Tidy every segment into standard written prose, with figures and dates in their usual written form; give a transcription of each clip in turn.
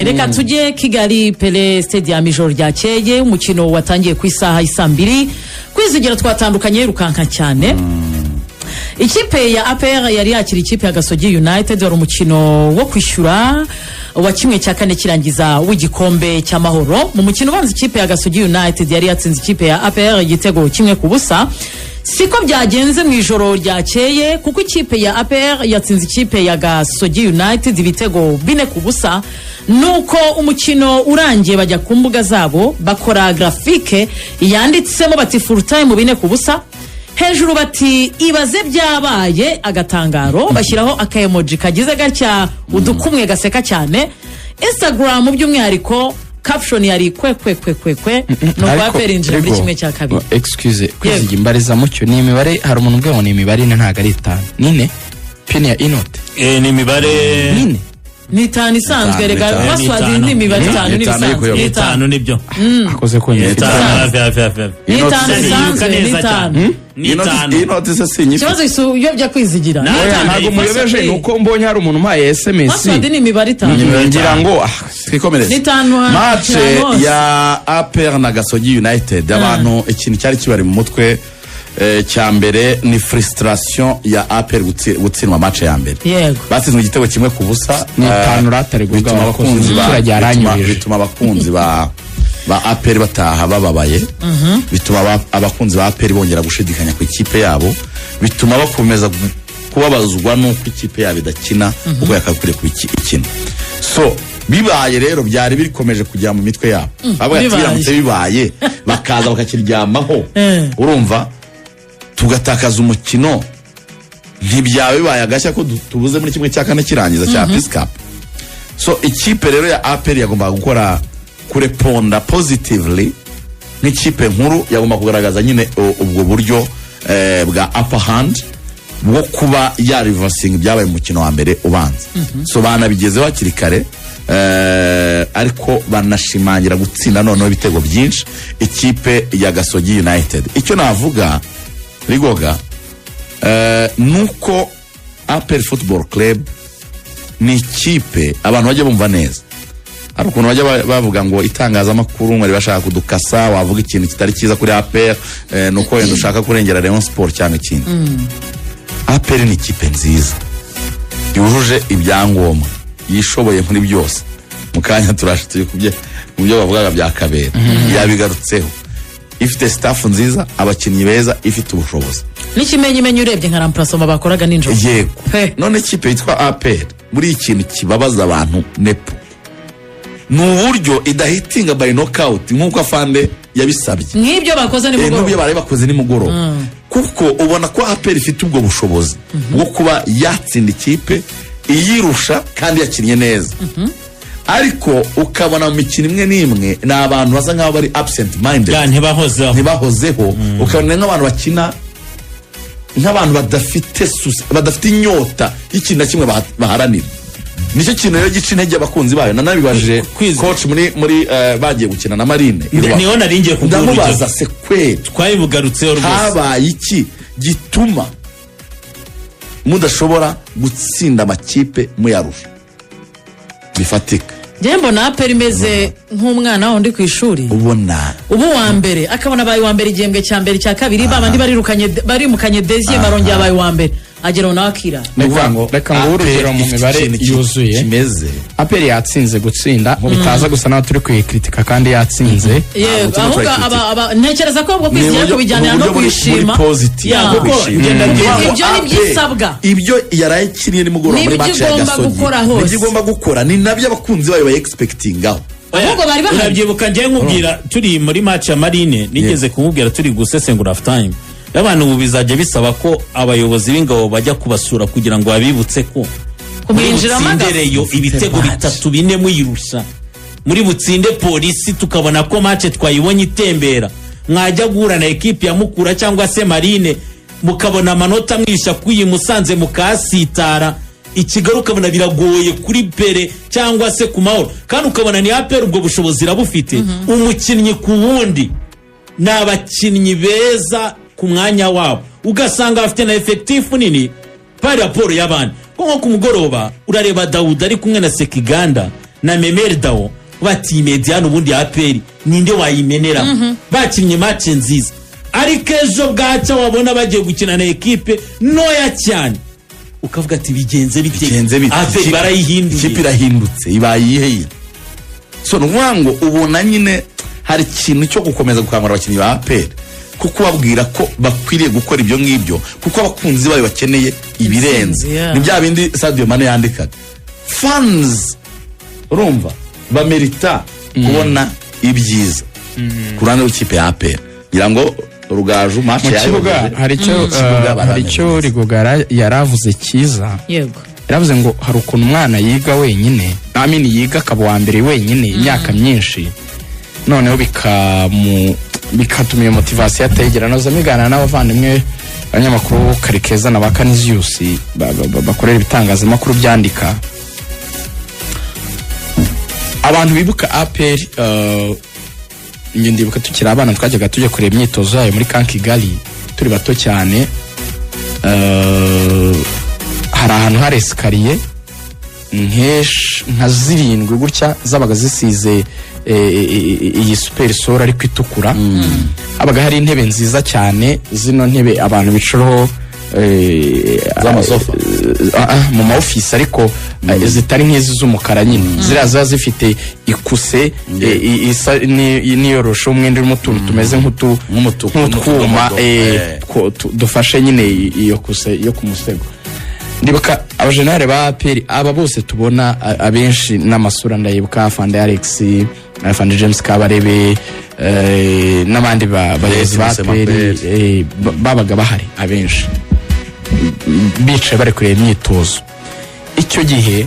Reka tujye Kigali Pele Stadium ijoro ryakeye umukino watangiye ku isaha y'isambiri kwizigira twatandukanye rukanka cyane. Ikipe ya APR yari yakira ikipe ya Gasogi United wari umukino wo kwishyura wa kimwe cya kane kirangiza w'igikombe cy'amahoro. Mu mukino ubanza ikipe ya Gasogi United yari yatsinze ikipe ya APR igitego kimwe ku busa. Siko byagenze mu ijoro ryakeye kuko ikipe ya APR yatsinze ikipe ya Gasogi United ibitego 4 ku busa. Nuko umukino urangiye bajya ku mbuga zabo bakora grafike yanditsemo bati full time 4 ku busa. Hejuru bati ibaze byabaye agatangaro bashyiraho aka emoji kagize gatya udukumwe gaseka cyane. Instagram by'umwihariko caption yari kwe no baperinjira muri kimwe cya kabiri. Excuse kwiziga imbariza mucyo ni imibare hari umuntu ubwe ngo ni imibare ntago ari 5 nine pin ya inote ni imibare nine ni 5 isanzwe rega baswadi ni imibare 5 n'ibisanzwe 5 nibyo akoze ko ni 5 inote se sinyi kibazo isuyobya kwizigira ntago muyobeje nuko mbonye hari umuntu mpaye SMS baswadi ni imibare 5 ngira ngo twikomereze ni 5 match ya APR na Gasogi United abantu ikintu cyari kibari mu mutwe cya mbere ni frustration ya APR gutsindwa match ya mbere batsinzwe igitego kimwe ku busa ni 5 ratare bituma abakunzi ba APR bataha bababaye bituma abakunzi ba APR bongera gushidikanya ku ikipe yabo bituma bakomeza kubabazwa nuko ikipe yabo idakina ubwo yakakure ku ikina so bibaye rero byari bikomeje kujya mu mitwe yabo abo yatiramutse bibaye bakaza bakakiryamaho urumva tugatakaza umukino ntibyawe bibaye agashya ko tubuze muri kimwe cya kane kirangiza cya Peace Cup. So ikipe rero ya APR yagomba gukora kureponda positively n'ikipe nkuru yagomba kugaragaza nyine ubwo buryo bwa upper hand bwo kuba ya reversing byabaye mu mukino wa mbere ubanza. So banabigezeho hakiri kare ariko banashimangira gutsinda noneho ibitego byinshi ikipe ya Gasogi United. Icyo navuga Rigoga nuko APR Football Club ni ikipe abantu bajya bumva neza ari ukuntu bajya bavuga ngo itangazamakuru ngo bashaka kudukasa wavuga ikintu kitari cyiza kuri APR nuko wenda ushaka kurengera Rayon Sport cyane kintu APR ni ikipe nziza yujuje ibyangombwa yishoboye muri byose mukanya turashituye kubye mu byo bavugaga bya Kabera yabigarutseho ifite staff nziza abakinnyi beza ifite ubushobozi n'ikimenyimenyi urebye nka remplaçant bakoraga ninjoro yego none ikipe yitwa APR muri ikintu kibabaza abantu nepo n'uburyo idahitinga by knockout nkuko afande yabisabye nk'ibyo bakoze ni mugoro n'ubyo bari bakoze ni mugoro kuko ubona ko APR ifite ubwo bushobozi bwo kuba yatsinda ikipe iyirusha kandi yakinnye neza ariko ukabona mu mikino imwe n'imwe n'abantu basa nkaho bari absent minded ntibahozeho ukabona nk'abantu bakina nk'abantu badafite inyota y'ikintu na kimwe baharanira. Nicyo kintu rero gica intege abakunzi bayo nanabibaje coach muri bagiye gukina na Marine niho naringiye ndamubaza se kwe twayibugarutseho rwose habaye iki gituma mudashobora gutsinda amakipe muyarusha bifatika. Jembo na APR imeze nk'umwana wundi ku ishuri ubona ubu wa mbere akabona bayi wa mbere igembwe cya mbere cya kabiri babandi bari mukanye deuxième barongeye abayi wa mbere agera nakira reka ngo urugero mu mibare yuzuye kimeze APR yatsinze gutsinda bitaza gusa naho turi kwikritika kandi yatsinze ahubwo aba ntekereza ko ubwo kwizera ko bijyana no kwishima ibyo ni byisabwa ibyo yarayikiriye ni mugoroba muri match ya Gasogi nibyo igomba gukora ni nabyo abakunzi bayo expectingaho ahubwo bari bahari urabyibuka ngiye nkubwira turi muri match ya Marine nigeze kumubwira turi gusesengura half time abantu ubu bizajya bisaba ko abayobozi b'ingabo bajya kubasura kugira ngo babibutse ko kubinjiramo ndereyo ibitego 3-4 muyirusha muri butsinde polisi tukabona ko match twayibonye itembera mwajya guhura na equipe ya Mukura cyangwa se Marine mukabona amanota mwisha kuyi Musanze mukasitara Ikigali ukabona biragoye kuri Pere cyangwa se ku Mahoro kandi ukabona ni APR ubwo bushobozi irabufite umukinnyi ku wundi n'abakinnyi beza ku mwanya wabo ugasanga bafite na effectif nini par rapport y'abandi nko ku mugoroba urareba Daud ari kumwe na Sekiganda na Memerdawo bati Mediane ubundi APR ninde wayimenera bakinnye match nziza ariko ejo bwaca wabona bagiye gukina na ekipe noya cyane ukavuga ati bigenze bite APR barayihinduye ikipe irahindutse ibayihe so nwango ubona nyine hari ikintu cyo gukomeza gukangura abakinnyi ba APR kuko babwira ko bakwiriye gukora ibyo ngibyo kuko abakunzi bayo bakeneye ibirenze ni bya bindi Sadio Mane yandikaga fans urumva bamerita kubona ibyiza kurana w'ikipe ya APR ngira ngo Rugaju match mu kibuga hari icyo Rigogara yaravuze cyiza yego yaravuze ngo hari ukuntu umwana yiga wenyine yiga akaba wa mbere wenyine imyaka myinshi noneho bikatuma iyo motivasiyo atayigera noza migana n'abavandimwe abanyamakuru Karikeza na Bakanisius bakorera ibitangazamakuru byandika abantu bibuka APR ndibuka tukiri abana twajyaga tujya kureba imyitozo yayo muri Camp Kigali turi bato cyane hari ahantu hari esikariye nka 7 gutya zabaga zisize iyi super sora ariko itukura abaga hari intebe nziza cyane zino ntebe abantu bicaraho z'amasofa mu ma office ariko zitari nk'izi z'umukara nyine ziraza zifite ikuse niyorosho umwenda urimo utuntu tumeze nk'utwuma dufashe nyine iyo kuse yo ku musego ndibuka abajenare ba APR aba bose tubona abenshi n'amasura ndayibuka Afande Alex Afande James Kabarebe n'abandi bayobozi ba APR babaga bahari abenshi bicaye bari kureba imyitozo icyo gihe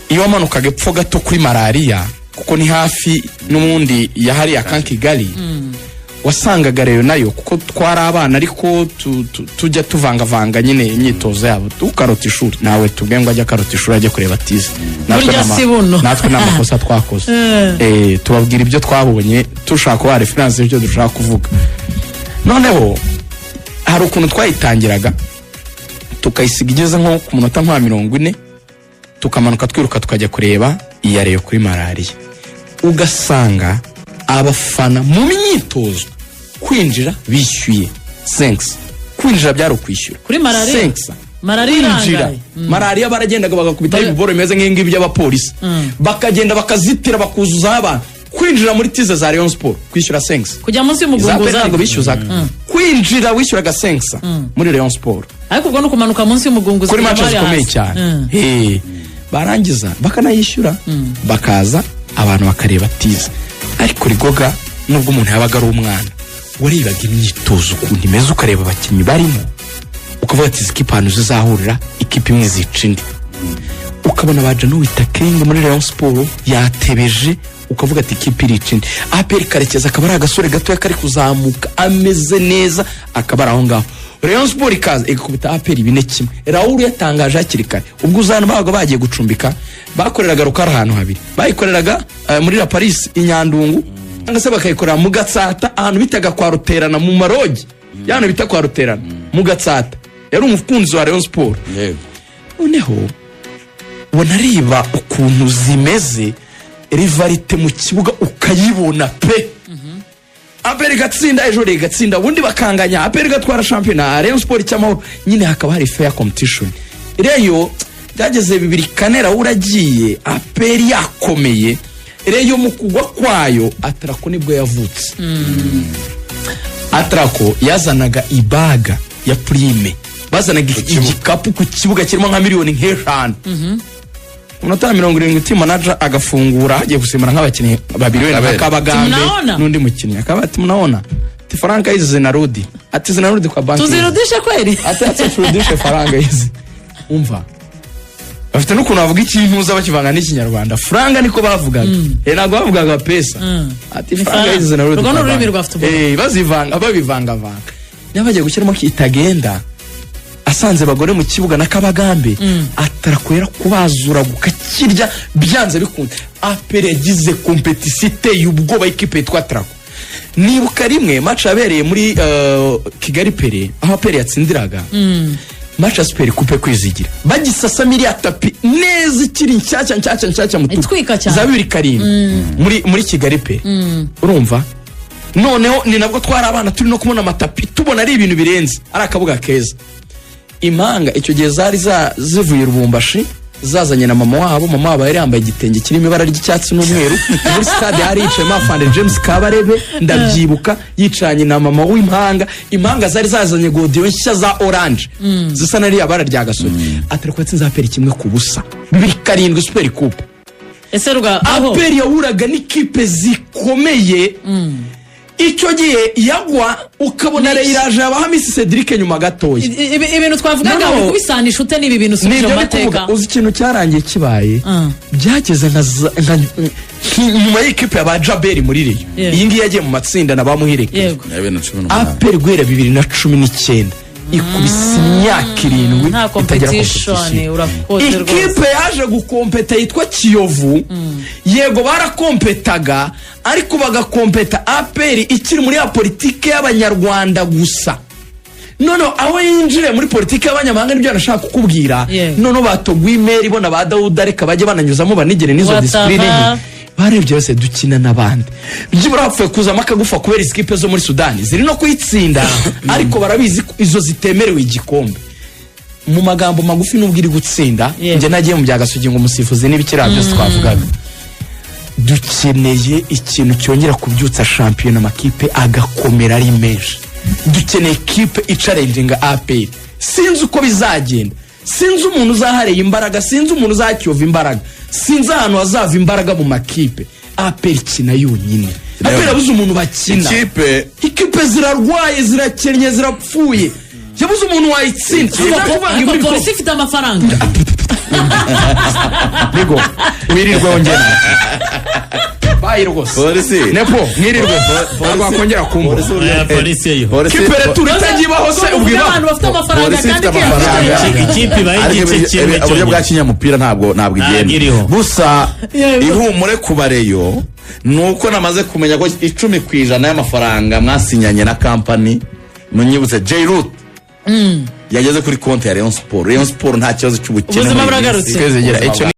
iyo wamanukaga epfo gato kuri malaria kuko ni hafi n'umundi yahari Camp Kigali wasangaga rero nayo kuko twari abana ariko tujya tuvangavanga nyine imyitozo yabo tukarota ishuri nawe tubwe ngo ajya karota ishuri ajya kureba tize natwe n'amakosa twakoze tubabwira ibyo twabonye tushaka kuba reference y'ibyo dushaka kuvuga noneho hari ukuntu twayitangiraga tukayisiga igeze nko ku munota nka 40 tukamanuka twiruka tukajya kureba iyareyo kuri malaria ugasanga abafana mu myitozo kwinjira bishyuye 5 kwinjira byari ukwishyura kuri malaria malaria baragendaga bagakubita ibiboro bimeze nk'ingibi by'abapolisi bakagenda bakazitira bakuzuza abantu kwinjira muri tize za Rayon Sport kwishyura 5 kujya munsi y'umugunguzi ntabwo bishyuzaga kwinjira wishyuraga 5 muri Rayon Sport ariko ubwo no kumanuka munsi y'umugunguzi kuri match zikomeye cyane barangiza bakanayishyura bakaza abantu bakareba tize ariko Rigoga nubwo umuntu yabaga ari umwana warebaga imyitozo ukuntu imeze ukareba abakinnyi barimo ukavuga ati ikipe hano zizahurira ikipe imwe zica indi ukabona baje no wita King muri Rayon Sport yatebeje ukavuga ati ikipe irica indi APR Karekeza akaba ari agasore gato kari kuzamuka ameze neza akaba aho ngaho Rayon Sport ikaza ikubita APR 4-1 Raoul yatangaje hakiri kare ubwo uzana babaga bagiye gucumbika bakoreraga rukara ahantu habiri bayikoreraga muri La Paris inyandungu angase bakayikorera mu Gatsata ahantu bitaga kwa Ruterana mu Marogi yana bita kwa Ruterana mu Gatsata yari umufunzi wa Rayon Sport noneho bonariba ukuntu zimeze rivalite mu kibuga ukayibona pe APR gatsinda ejo gatsinda ubundi bakanganya APR gatwara championnat Rayon Sport cyamahoro nyine hakaba hari fair competition reyo byageze 2 kanera uragiye APR yakomeye reyo mu kugwa kwayo Atrako nibwo yavutse Atrako yazanaga ibaga ya prime bazanaga igikapu ku kibuga kirimo nka miliyoni nk'eshanu umunota 70 team manager agafungura agiye gusimura nk'abakinnyi babiri wenda akabagambe n'undi mukinnyi akaba ati munaona ati faranga izi na Rudi ati zina Rudi kwa banki tuzirudishe kweli ati turudishe faranga izi umva bafite n'ukuntu bavuga ikintu uza bakivanga n'ikinyarwanda franga niko bavugaga ntabwo bavugaga pesa ati faranga izi na Rudi bazivanga babivanga yabagiye gushyiramo kitagenda asanze bagore mu kibuga nakabagambe atarakwera kubazura gukakirya byanze bikunze APR yagize competition y'ubwoba ikipe yitwa Trako nibuka rimwe match yabereye muri Kigali Pere aho APR yatsindiraga match ya super coupe kwizigira bagisasa miliya tapi neza ikiri nshyashya mu Itwika cyane. za 2007 muri Kigali pe urumva noneho ni nabwo twari abana turi no kubona amatapi tubona ari ibintu birenze ari akabuga keza Impanga icyo gihe zari zivuye Rubumbashi zazanye na mama wabo yari yambaye igitenge kirimo ibara ry'icyatsi n'umweru muri stade hari yicayemo afande James Kabarebe ndabyibuka yicanye na mama Impanga zari zazanye godiyo nshya za orange zisa nari abara rya gasore atari kwatsinza aperi kimwe ku busa 2007 super coupe ese ruga aho aperi yahuraga n'ikipe zikomeye icyo gihe yagwa ukabona Reyiraje abahamisi Cedric nyuma gatoya ibintu twavugaga ngo kubisanisha ute nibi bintu suje amateka uzi ikintu cyarangiye kibaye byageze nyuma y'ikipe ya Jaberi muri Reyo iyi ngiyi yagiye mu matsinda na bamuhireke aperi guhera 2019 ikubise imyaka 7 nta competition urakoze rwose ikipe yaje gukompeta yitwa Kiyovu yego barakompetaga ariko bagakompeta aperi ikiri muri ya politike y'abanyarwanda gusa nono aho yinjire muri politike y'abanyamahanga nibyo nashaka kukubwira nono batogwa email bona ba Dawuda reka bajye bananyuzamo banigere nizo discipline barebye bose dukina nabandi byibura hapfuye kuzama akagufa kubera iskipe zo muri Sudani ziri no kuyitsinda ariko barabizi izo zitemerewe igikombe mu magambo magufi n'ubwiri gutsinda nje nagiye mu byagasugi ngo umusifuzi n'ibikira byose twavugaga dukeneye ikintu cyongera kubyutsa champion amakipe agakomera ari menshi dukeneye ikipe icarenginga APR sinzi uko bizagenda sinzi umuntu uzahareye imbaraga sinzi umuntu uzacyova imbaraga sinzi ahantu hazava imbaraga mu makipe APR kina yonyine APR abuze umuntu bakina ikipe zirarwaye zirakennye zirapfuye yabuze umuntu wayitsinda polisi ifite amafaranga Nigo wirirwa wongera bayi rwose polisi nepo mwirirwe bakongera kumva polisi yo kipere turitagiba hose ubwiba abantu bafite amafaranga kandi ikipe bayigice kimwe uburyo bwa kinyamupira ntabwo igenda gusa ihumure kubareyo nuko namaze kumenya ko 10% y'amafaranga mwasinyanye na company munyibutse J-Root yageze kuri konti ya Rayon Sport nta kibazo cy'ubukene ubuzima buragarutse